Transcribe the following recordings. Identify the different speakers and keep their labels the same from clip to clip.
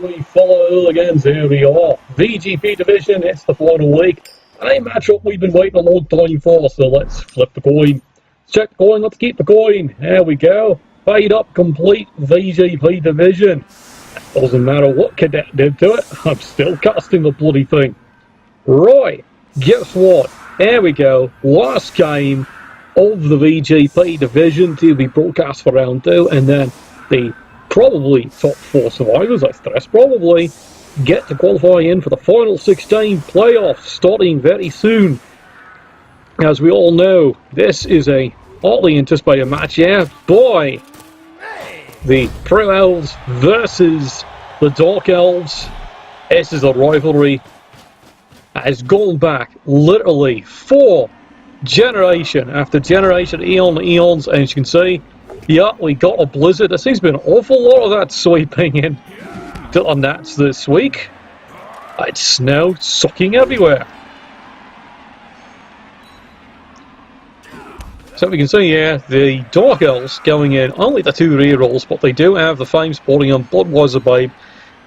Speaker 1: we follow hooligans, here we are. VGP Division, it's the final week. And a matchup we've been waiting a long time for, so let's flip the coin. Check the coin, let's keep the coin. There we go. Paid up, complete VGP Division. Doesn't matter what Cadet did to it, I'm still casting the bloody thing. Right, guess what? There we go. Last game of the VGP Division to be broadcast for round 2, and then the probably top 4 survivors, I stress probably, get to qualify in for the final 16 playoffs starting very soon. As we all know, this is a hotly anticipated match here. Boy, the Pro Elves versus the Dark Elves. This is a rivalry that has gone back literally for generation after generation, eons, and as you can see, yeah, we got a blizzard. There seems to be an awful lot of that sweeping in to the NATTS this week. It's snow sucking everywhere. So we can see here the Dark Elves going in only the 2 rerolls, but they do have the fame sporting on Bloodweiser Babe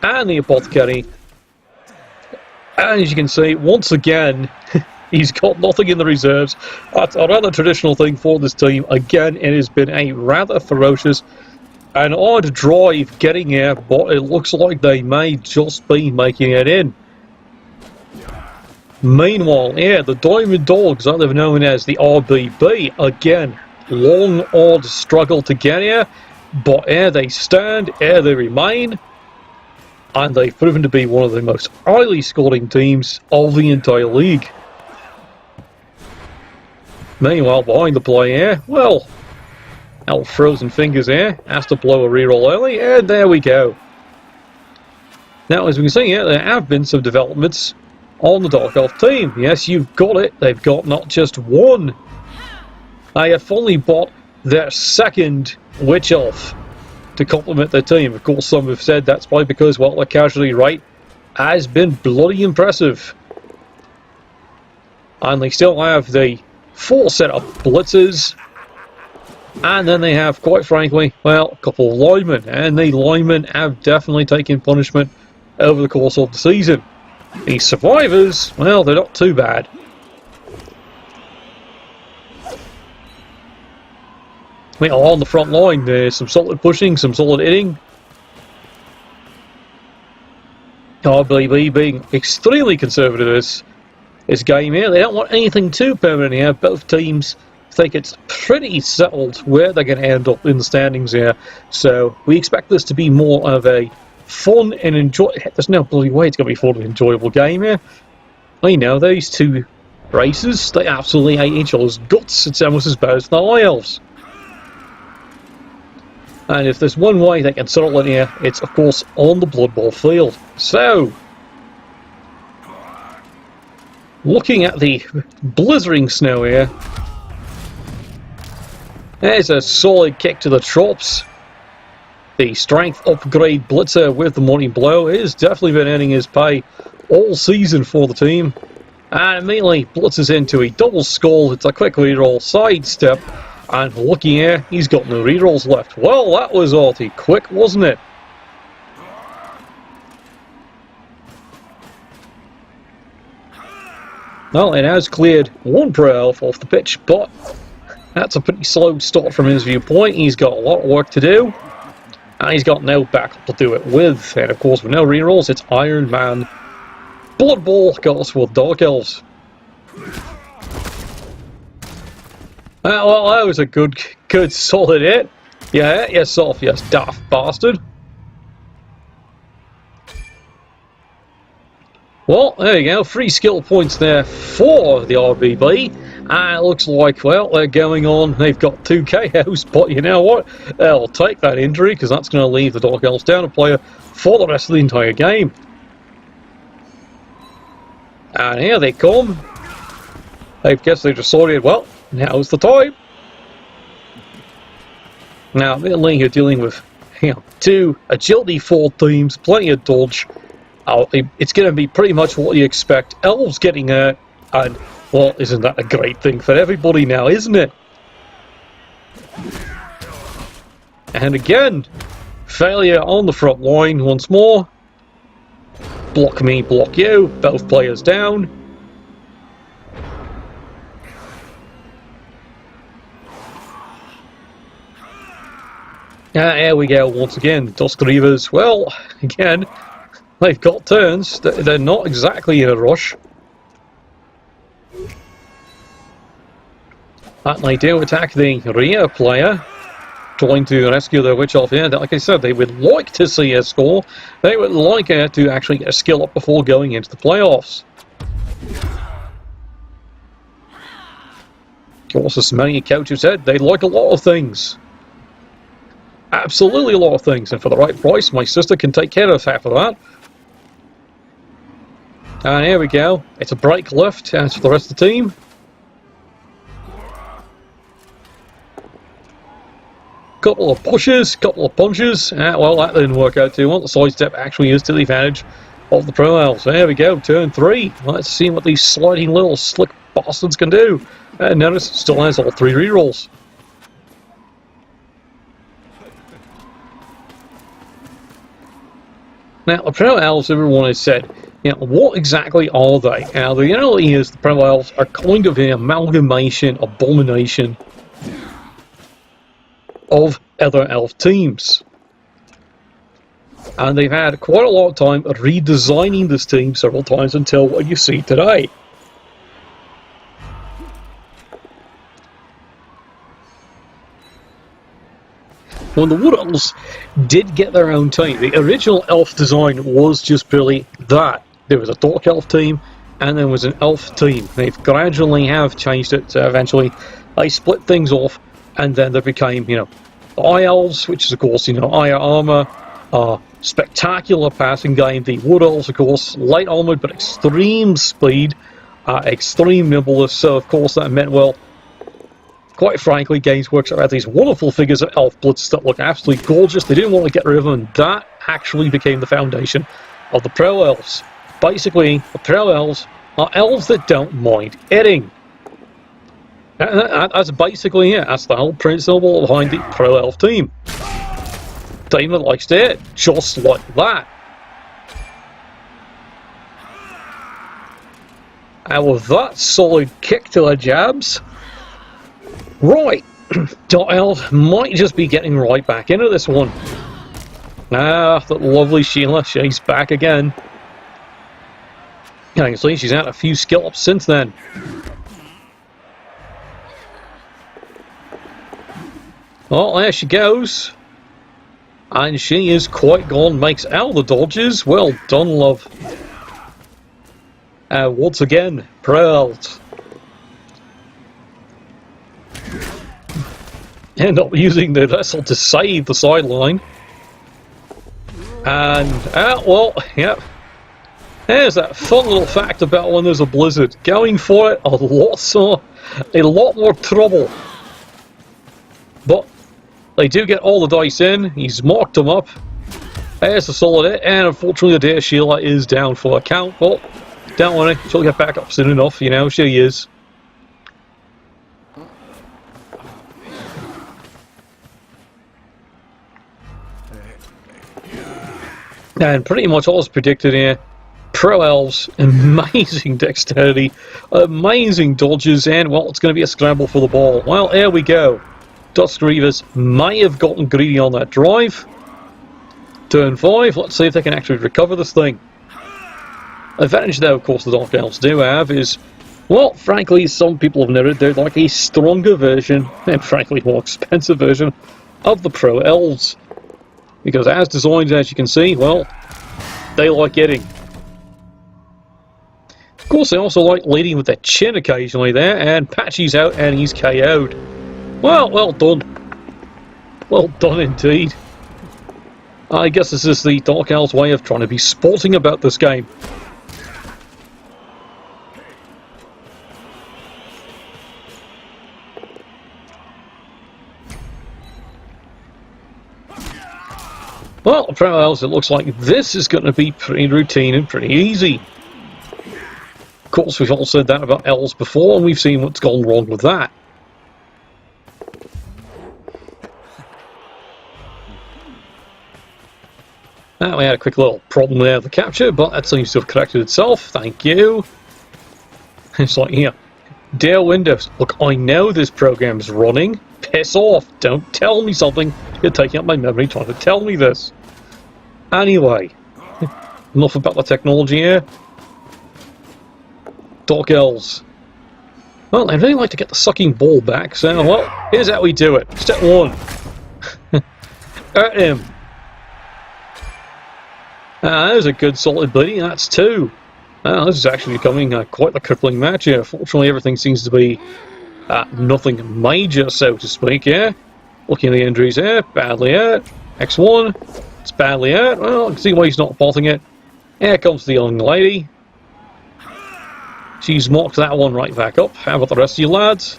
Speaker 1: and the Apothecary. And as you can see, once again, he's got nothing in the reserves. That's a rather traditional thing for this team. Again, it has been a rather ferocious and odd drive getting here, but it looks like they may just be making it in. Meanwhile, yeah, the Diamond Dogs, that they're known as the RBB, again, long, odd struggle to get here, but here they stand, here they remain, and they've proven to be one of the most highly scoring teams of the entire league. Meanwhile, behind the play here, well, Elf Frozen Fingers here has to blow a reroll early, and there we go. Now, as we can see here, there have been some developments on the Dark Elf team. Yes, you've got it. They've got not just one. They have finally bought their second Witch Elf to complement their team. Of course, some have said that's probably because, well, their casualty rate has been bloody impressive. And they still have the full set of blitzers. And then they have, quite frankly, well, a couple of linemen. And the linemen have definitely taken punishment over the course of the season. The survivors, well, they're not too bad. We are on the front line. There's some solid pushing, some solid hitting. RBB being extremely conservative this game here. They don't want anything too permanent here. Both teams think it's pretty settled where they're going to end up in the standings here. So we expect this to be more of a fun and there's no bloody way it's going to be fun and enjoyable game here. I know those 2 races, they absolutely hate each other's guts. It's almost as bad as the High Elves. And if there's one way they can settle in here, it's of course on the Blood Bowl field. So, looking at the blizzarding snow here, there's a solid kick to the chops. The strength upgrade blitzer with the Morning Blow has definitely been earning his pay all season for the team. And immediately blitzes into a double skull. It's a quick reroll, sidestep, and looking here, he's got no rerolls left. Well, that was awfully quick, wasn't it? Well, it has cleared one Pro Elf off the pitch, but that's a pretty slow start from his viewpoint. He's got a lot of work to do. And he's got no backup to do it with. And of course, with no rerolls, it's Iron Man. Blood Bowl goes with Dark Elves. Well, that was a good solid hit. Yeah, hit yourself, you daft bastard. Well, there you go. 3 skill points there for the RBB. And it looks like, well, they're going on. They've got 2 KOs, but you know what? They'll take that injury because that's going to leave the Dark Elves down a player for the rest of the entire game. And here they come. I guess they decided, well, now's the time. Now, admittedly, you're dealing with 2 agility 4 teams, plenty of dodge. It's going to be pretty much what you expect. Elves getting hurt, and well, isn't that a great thing for everybody now, isn't it? And again, failure on the front line once more. Block me, block you. Both players down. Here we go once again. Dusk Reavers. Well, again, they've got turns. They're not exactly in a rush. And they do attack the rear player, trying to rescue their witch off here. Like I said, they would like to see a score. They would like her to actually get a skill up before going into the playoffs. Of course, as many coaches said, they like a lot of things. Absolutely a lot of things, and for the right price, my sister can take care of half of that. And here we go. It's a break left as for the rest of the team. Couple of pushes, couple of punches. Well, that didn't work out too well. The sidestep actually is to the advantage of the Pro Elves. There we go, turn 3. Let's see what these sliding little slick bastards can do. And notice it still has all 3 rerolls. Now, the Pro Elves, everyone has said, you know, what exactly are they? Now, the reality is the Pro Elves are kind of an amalgamation, abomination of other elf teams. And they've had quite a lot of time redesigning this team several times until what you see today. When the Wood Elves did get their own team, the original elf design was just purely that. There was a Dark Elf team, and there was an Elf team. They've gradually have changed it, so eventually they split things off, and then they became, you know, the Eye Elves, which is, of course, you know, higher armor, spectacular passing game. The Wood Elves, of course, light armored, but extreme speed, extreme nimbleness, so, of course, that meant, well, quite frankly, Games Workshop had these wonderful figures of elf blitz that look absolutely gorgeous. They didn't want to get rid of them, and that actually became the foundation of the Pro Elves. Basically, the Pro Elves are elves that don't mind hitting. That's basically it. That's the whole principle behind the Pro Elf team. Team that likes to hit, just like that. And with that solid kick to the jabs, right, Dark Elves might just be getting right back into this one. Ah, that lovely Sheila, she's back again. You can see she's had a few skill ups since then. Well, there she goes. And she is quite gone, makes all the dodges. Well done, love. Once again, Pro Elves. End up using the vessel to save the sideline. And, well, yep. There's that fun little fact about when there's a blizzard. Going for it, a lot more trouble. But they do get all the dice in. He's marked them up. There's a solid hit, and unfortunately the dear Sheila is down for a count. Well, don't worry, she'll get back up soon enough, you know, she is. And pretty much all is predicted here. Pro Elves, amazing dexterity, amazing dodges, and, well, it's going to be a scramble for the ball. Well, here we go. Dusk Reavers may have gotten greedy on that drive. Turn 5, let's see if they can actually recover this thing. Advantage, though, of course, the Dark Elves do have is, well, frankly, some people have noted they're like a stronger version, and frankly, more expensive version, of the Pro Elves. Because as designed, as you can see, well, they like hitting. Of course, they also like leading with their chin occasionally there, and Patchy's out and he's KO'd. Well, well done. Well done indeed. I guess this is the Dark Elves' way of trying to be sporting about this game. Well, Pro Elves, it looks like this is going to be pretty routine and pretty easy. Of course, we've all said that about Elves before, and we've seen what's gone wrong with that. We had a quick little problem there with the capture, but that seems to have corrected itself. Thank you. It's like, yeah, dear Windows, look, I know this program's running. Piss off. Don't tell me something. You're taking up my memory trying to tell me this. Anyway, enough about the technology here. Dark Elves. Well, I'd really like to get the sucking ball back, so, well, here's how we do it. Step 1. Hurt him. There's a good solid bleeding. That's 2. This is actually becoming quite the crippling match here. Fortunately, everything seems to be nothing major, so to speak, yeah? Looking at the injuries here, badly hurt. X1, it's badly hurt. Well, I can see why he's not potting it. Here comes the young lady. She's mocked that one right back up. How about the rest of you lads?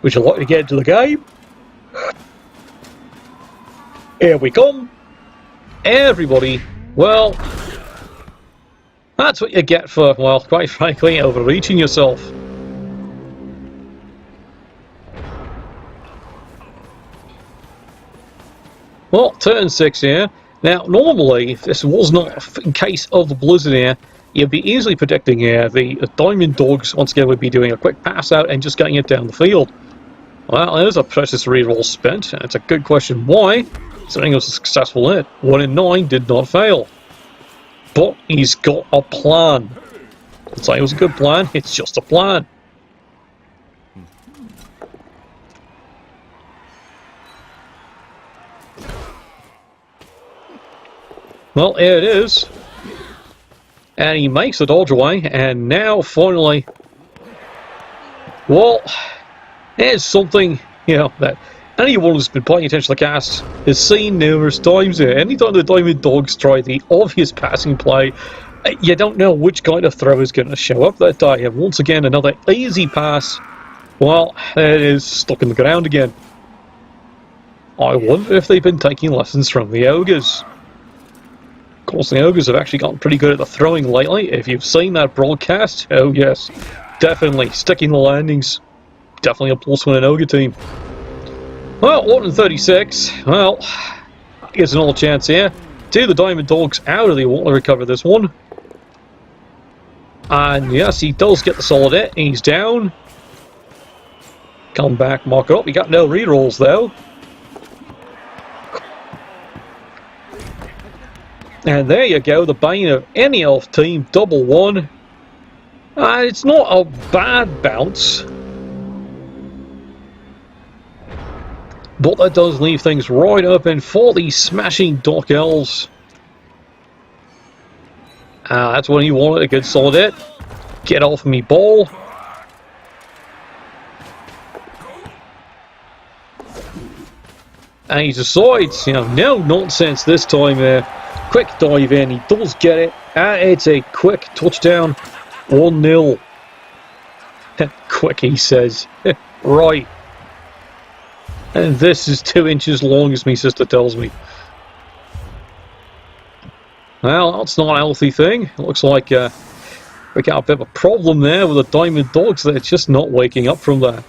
Speaker 1: Would you like to get into the game? Here we come. Everybody. Well, that's what you get for, well, quite frankly, overreaching yourself. Well, turn 6 here. Now, normally, if this was not in case of the blizzard here, you'd be easily predicting here the Diamond Dogs once again would be doing a quick pass out and just getting it down the field. Well, there's a precious reroll spent, and it's a good question why. Something was a successful hit. 1 in 9 did not fail. But he's got a plan. I'd say it was a good plan, it's just a plan. Well, here it is. And he makes the dodge away, and now finally, well, here's something, you know, that anyone who's been paying attention to the cast has seen numerous times here. Anytime the Diamond Dogs try the obvious passing play, you don't know which kind of throw is going to show up that day. And once again, another easy pass. Well, it is stuck in the ground again. I wonder if they've been taking lessons from the Ogres. Of course, the Ogres have actually gotten pretty good at the throwing lately. If you've seen that broadcast, oh yes, definitely sticking the landings. Definitely a plus for an Ogre team. Well, 1 in 36. Well, here's another chance here. 2 the Diamond Dogs out of the water to recover this one. And yes, he does get the solid hit. He's down. Come back, mark it up. He got no rerolls though. And there you go, the bane of any elf team, double 1. It's not a bad bounce. But that does leave things right open for the smashing Dark Elves. That's what he wanted, a good solid hit. Get off me ball. And he decides, you know, no nonsense this time. Quick dive in, he does get it. It's a quick touchdown. 1-0. Quick, he says. Right. And this is 2 inches long, as my sister tells me. Well, that's not a healthy thing. It looks like we got a bit of a problem there with the Diamond Dogs. They're just not waking up from that.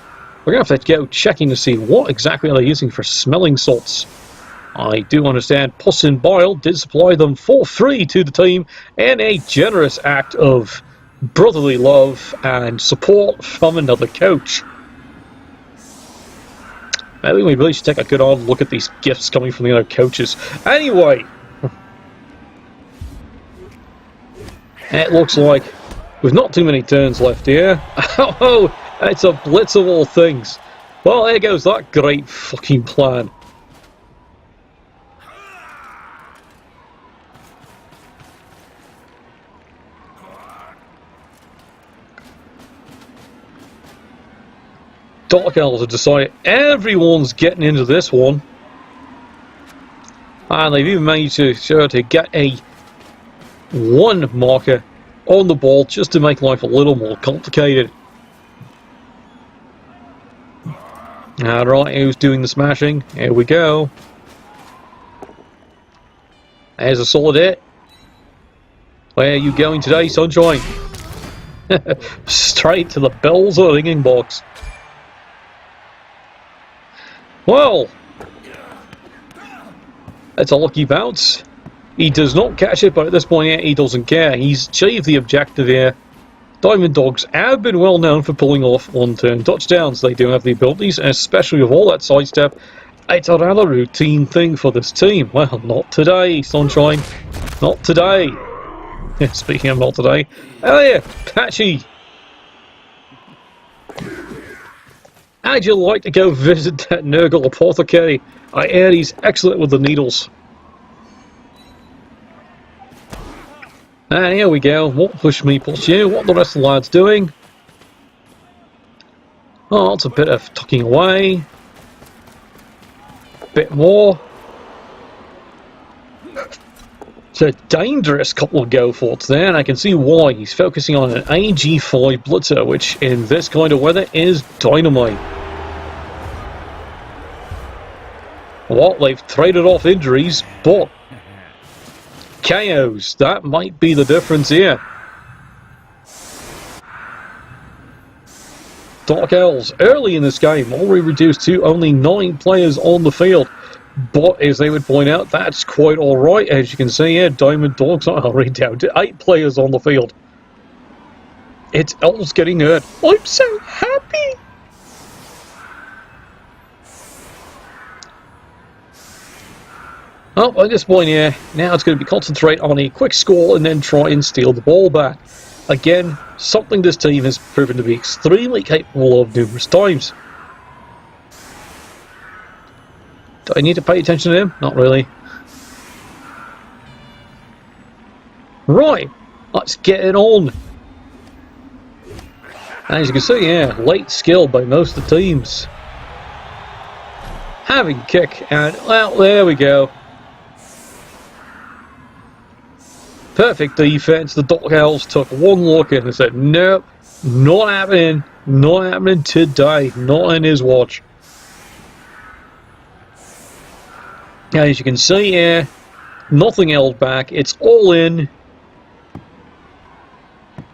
Speaker 1: We're going to have to go checking to see what exactly are they using for smelling salts. I do understand Puss and Bile did supply them for free to the team in a generous act of brotherly love and support from another coach. Maybe we really should take a good hard look at these gifts coming from the other coaches. Anyway, it looks like we've not too many turns left here. Oh, it's a blitz of all things. Well, there goes that great fucking plan. Dark Elves have decided everyone's getting into this one. And they've even managed to get a 1 marker on the ball just to make life a little more complicated. Alright, who's doing the smashing? Here we go. There's a solid hit. Where are you going today, sunshine? Straight to the bells of the ringing box. Well, that's a lucky bounce. He does not catch it, but at this point here, he doesn't care. He's achieved the objective here. Diamond Dogs have been well known for pulling off one-turn touchdowns. They do have the abilities, especially with all that sidestep. It's a rather routine thing for this team. Well, not today, Sunshine. Not today. Speaking of not today. Oh yeah, Patchy. How'd you like to go visit that Nurgle apothecary? I hear he's excellent with the needles. And here we go. What push me, push you. What are the rest of the lads doing? Oh, it's a bit of tucking away. Bit more. It's a dangerous couple of go-forts there, and I can see why. He's focusing on an AG5 Blitzer, which in this kind of weather is dynamite. Well, they've traded off injuries, but KOs, that might be the difference here. Dark Elves, early in this game, already reduced to only 9 players on the field. But, as they would point out, that's quite alright. As you can see here, Diamond Dogs are already down to 8 players on the field. It's Elves getting hurt. I'm so happy! Oh, at this point here, now it's going to be concentrate on a quick score and then try and steal the ball back. Again, something this team has proven to be extremely capable of numerous times. Do I need to pay attention to him? Not really. Right, let's get it on. As you can see here, late skill by most of the teams. Having kick, and well, there we go. Perfect defense. The Dark Elves took one look and said, nope, not happening. Not happening today. Not in his watch. As you can see here, nothing held back. It's all in.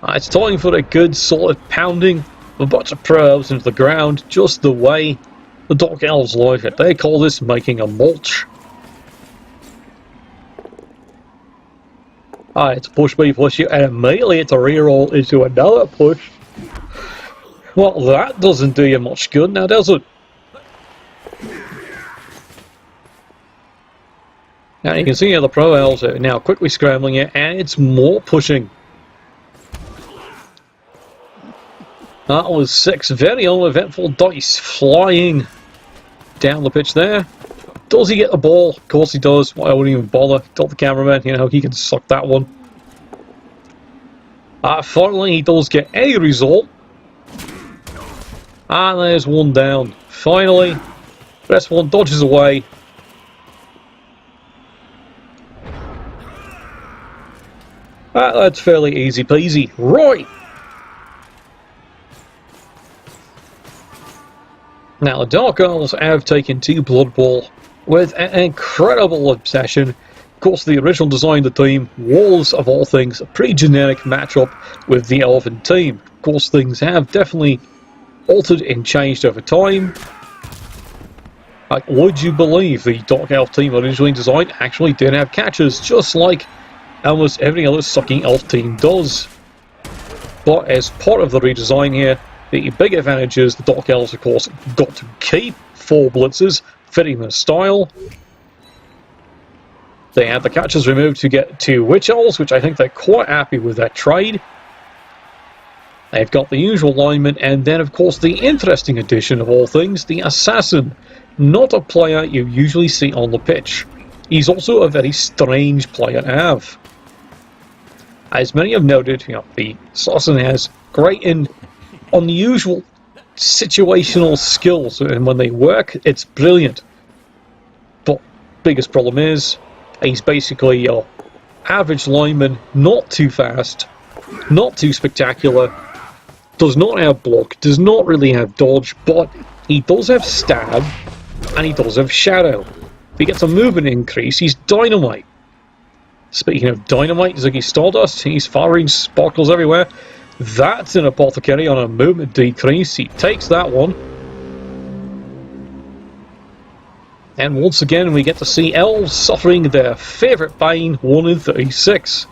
Speaker 1: It's time for a good solid pounding of a bunch of pro elves into the ground, just the way the Dark Elves like it. They call this making a mulch. It's a push me, push you, and immediately it's a reroll into another push. Well, that doesn't do you much good now, does it? Now you can see how the Pro Elves are now quickly scrambling it, and it's more pushing. That was 6 very uneventful dice flying down the pitch there. Does he get the ball? Of course he does. Well, I wouldn't even bother. Tell the cameraman, you know, he can suck that one. Finally, he does get a result. And there's one down. Finally, the rest one dodges away. That's fairly easy peasy. Right. Now, the Dark Elves have taken to Blood Bowl with an incredible obsession. Of course, the original design of the team was, of all things, a pretty generic matchup with the Elven team. Of course, things have definitely altered and changed over time. Would you believe the Dark Elf team originally designed actually did have catchers, just like almost every other sucking elf team does. But as part of the redesign here, the big advantage is the Dark Elves, of course, got to keep 4 blitzers, fitting their style. They had the catchers removed to get 2 Witch Elves, which I think they're quite happy with that trade. They've got the usual lineman, and then, of course, the interesting addition of all things, the Assassin. Not a player you usually see on the pitch. He's also a very strange player to have. As many have noted, you know, the Assassin has great and unusual situational skills, and when they work, it's brilliant. But biggest problem is, he's basically your average lineman, not too fast, not too spectacular, does not have block, does not really have dodge, but he does have stab, and he does have shadow. If he gets a movement increase, he's dynamite. Speaking of dynamite, Ziggy Stardust, he's firing sparkles everywhere. That's an apothecary on a movement decrease. He takes that one. And once again, we get to see Elves suffering their favourite bane, 1 in 36.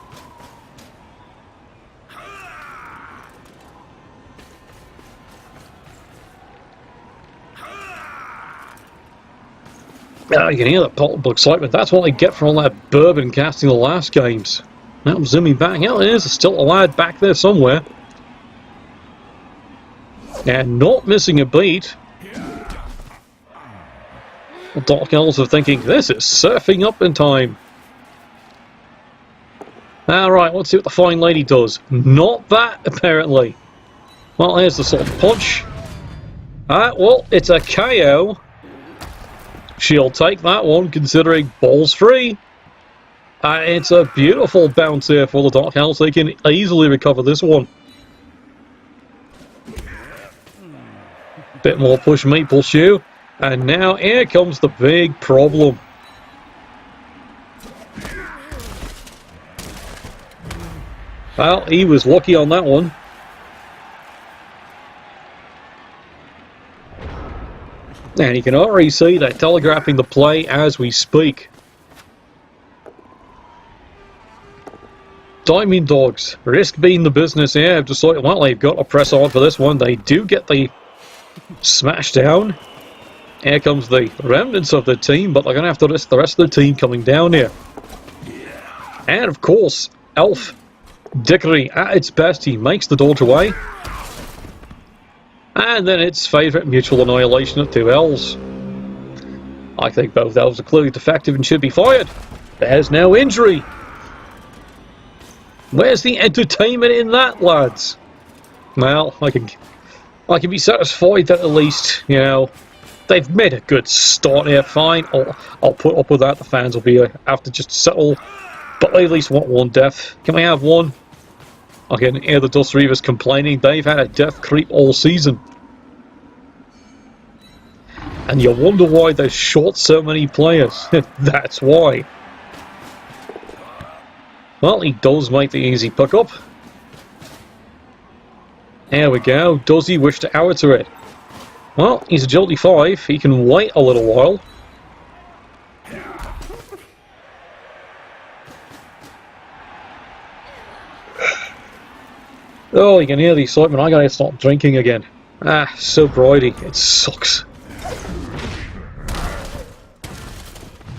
Speaker 1: You can hear the palpable excitement. That's what they get for all that bourbon casting the last games. Now I'm zooming back. Yeah, there's still a lad back there somewhere. And not missing a beat. The Dark Elves are thinking, this is surfing up in time. Alright, let's see what the fine lady does. Not that, apparently. Well, here's the sort of punch. Well, it's a KO. She'll take that one, considering balls free. It's a beautiful bounce here for the Dark Elves. They can easily recover this one. Bit more push maple shoe. And now here comes the big problem. Well, he was lucky on that one. And you can already see they're telegraphing the play as we speak. Diamond Dogs, risk being the business here, have decided, well, they've got to press on for this one. They do get the smash down. Here comes the remnants of the team, but they're going to have to risk the rest of the team coming down here. And of course, Elf Dickory at its best, he makes the dodge away. And then its favourite mutual annihilation of 2 Elves. I think both Elves are clearly defective and should be fired. There's no injury. Where's the entertainment in that, lads? Well, I can be satisfied that at least, you know, they've made a good start here. Fine, I'll put up with that. The fans will be have to just settle, but they at least want 1 death. Can we have 1? I can hear the Dust Reavers complaining. They've had a death creep all season. And you wonder why they short so many players. That's why. Well, he does make the easy pick-up. There we go. Does he wish to hour to it? Well, he's agility 5. He can wait a little while. Oh, you can hear the excitement. I gotta stop drinking again. So brighty. It sucks.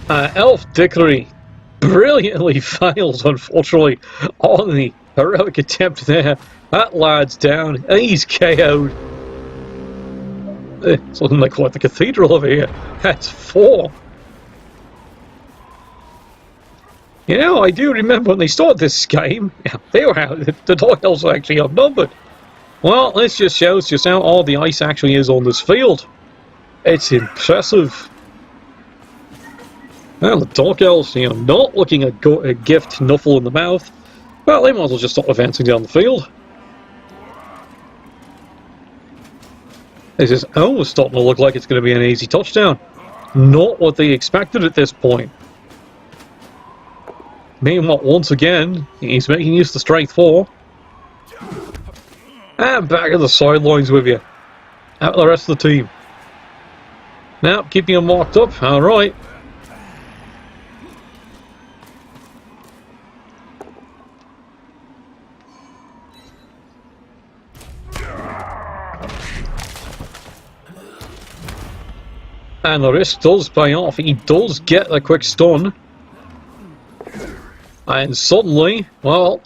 Speaker 1: Elf Dickory brilliantly fails, unfortunately, on the heroic attempt there. That lad's down. He's KO'd. It's looking like quite the cathedral over here. That's 4. You know, I do remember when they started this game, they were out, the Dark Elves were actually outnumbered. Well, this just shows just how all the ice actually is on this field. It's impressive. Well, the Dark Elves, you know, not looking a gift knuffle in the mouth. Well, they might as well just stop advancing down the field. This is almost starting to look like it's going to be an easy touchdown. Not what they expected at this point. Meanwhile, once again, he's making use of the Strength 4. And back at the sidelines with you. Out the rest of the team. Now, keeping him marked up. Alright. And the risk does pay off. He does get a quick stun. And suddenly, well,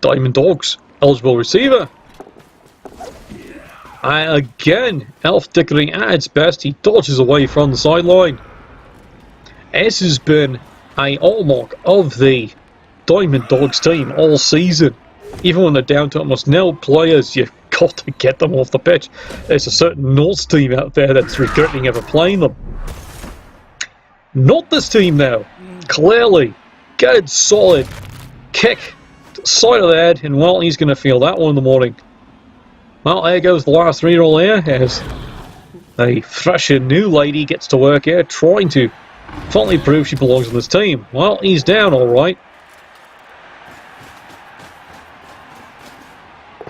Speaker 1: Diamond Dogs, eligible receiver. And again, Elf Dickory at its best, he dodges away from the sideline. This has been a hallmark of the Diamond Dogs team all season. Even when they're down to almost no players, you've got to get them off the pitch. There's a certain Norse team out there that's regretting ever playing them. Not this team now. Clearly. Good, solid kick to the side of the head, and well, he's going to feel that one in the morning. Well, there goes the last reroll here, as a fresh and new lady gets to work here, trying to finally prove she belongs on this team. Well, he's down, alright.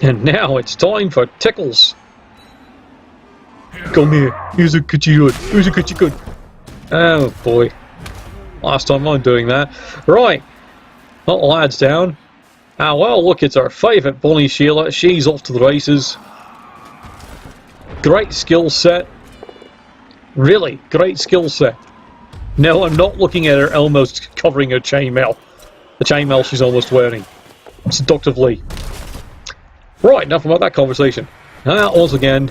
Speaker 1: And now it's time for Tickles. Come here, here's a coochie good, here's a coochie good.
Speaker 2: Oh boy. Last time I'm doing that. Right. Well, the lad's down. Ah, well, look, it's our favourite Bonnie Sheila. She's off to the races. Great skill set. Really, great skill set. No, I'm not looking at her almost covering her chainmail. The chainmail she's almost wearing. Seductively. Right, enough about that conversation. Once again,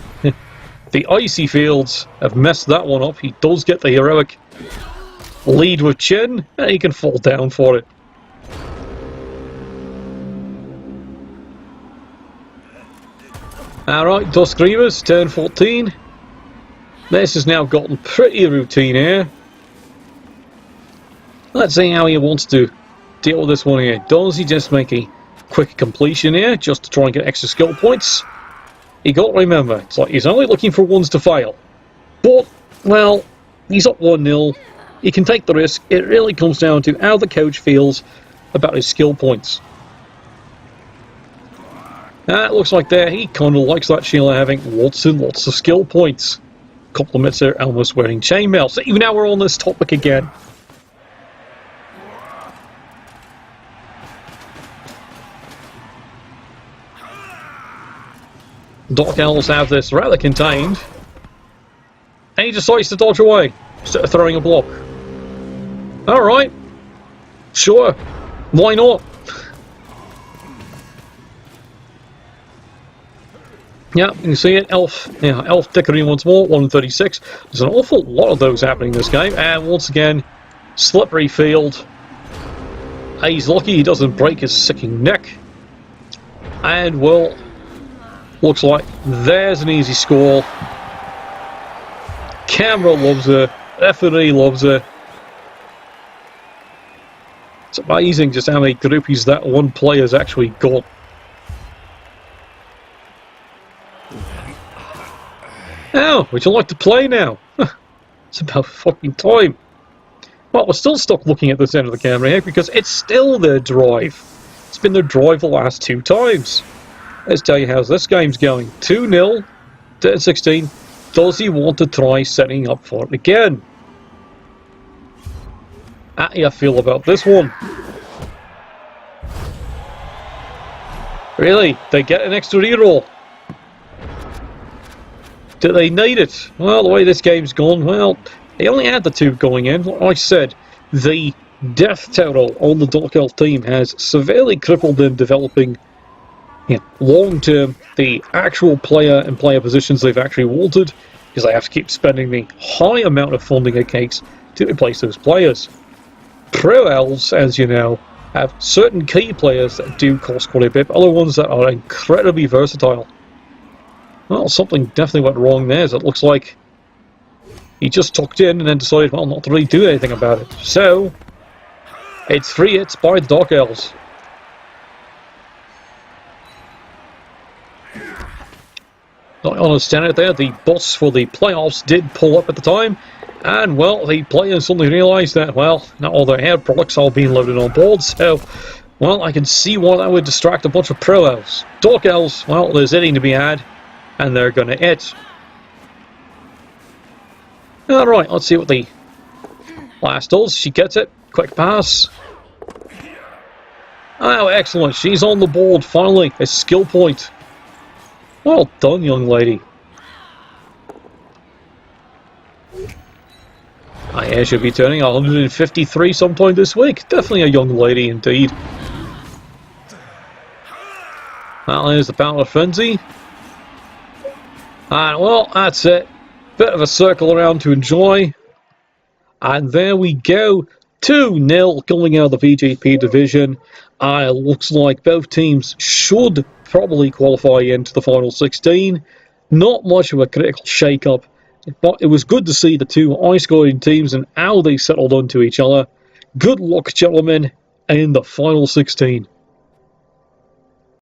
Speaker 2: the icy fields have messed that one up. He does get the heroic lead with chin, and he can fall down for it. Alright, Dusk Grievous, turn 14. This has now gotten pretty routine here. Let's see how he wants to deal with this one here. Does he just make a quick completion here, just to try and get extra skill points? You got to remember, it's like he's only looking for ones to fail. But, well, he's up 1-0. He can take the risk. It really comes down to how the coach feels about his skill points. It looks like there he kind of likes that Sheila having lots and lots of skill points. Compliments her almost wearing chainmail. So even now we're on this topic again. Dark Elves have this rather contained. And he decides to dodge away instead of throwing a block. Alright. Sure. Why not? Yeah, you can see it. Elf dickering once more, 136. There's an awful lot of those happening in this game. And once again, slippery field. He's lucky he doesn't break his sicking neck. And, well, looks like there's an easy score. Camera loves her. Referee loves her. It's amazing just how many groupies that one player's actually got. Now, would you like to play now? It's about fucking time. Well, we're still stuck looking at this end of the camera here because it's still their drive. It's been their drive the last 2 times. Let's tell you how this game's going. 2-0 to 16. Does he want to try setting up for it again? How do you feel about this one? Really? They get an extra reroll. Do they need it? Well, the way this game's gone, well, they only had the 2 going in. Like I said, the death total on the Dark Elf team has severely crippled them developing long-term the actual player and player positions they've actually wanted, because they have to keep spending the high amount of funding it takes to replace those players. Pro Elves, as you know, have certain key players that do cost quite a bit, but other ones that are incredibly versatile. Well, something definitely went wrong there, as it looks like he just tucked in and then decided, well, not to really do anything about it. So, it's 3 hits by the Dark Elves. I understand it there, the boss for the playoffs did pull up at the time, and, well, the players suddenly realised that, well, not all their hair products are being loaded on board, so, well, I can see why that would distract a bunch of Pro Elves. Dark Elves, well, there's hitting to be had, and they're going to hit. Alright, let's see what the last does. She gets it. Quick pass. Oh, excellent. She's on the board, finally. A skill point. Well done, young lady. I hear she'll be turning 153 sometime this week. Definitely a young lady indeed. Well, there's the Battle of Frenzy. And, well, that's it. Bit of a circle around to enjoy. And there we go. 2-0 coming out of the VGP Division. It looks like both teams should probably qualify into the final 16. Not much of a critical shake-up, but it was good to see the 2 high-scoring teams and how they settled onto each other. Good luck, gentlemen, in the final 16.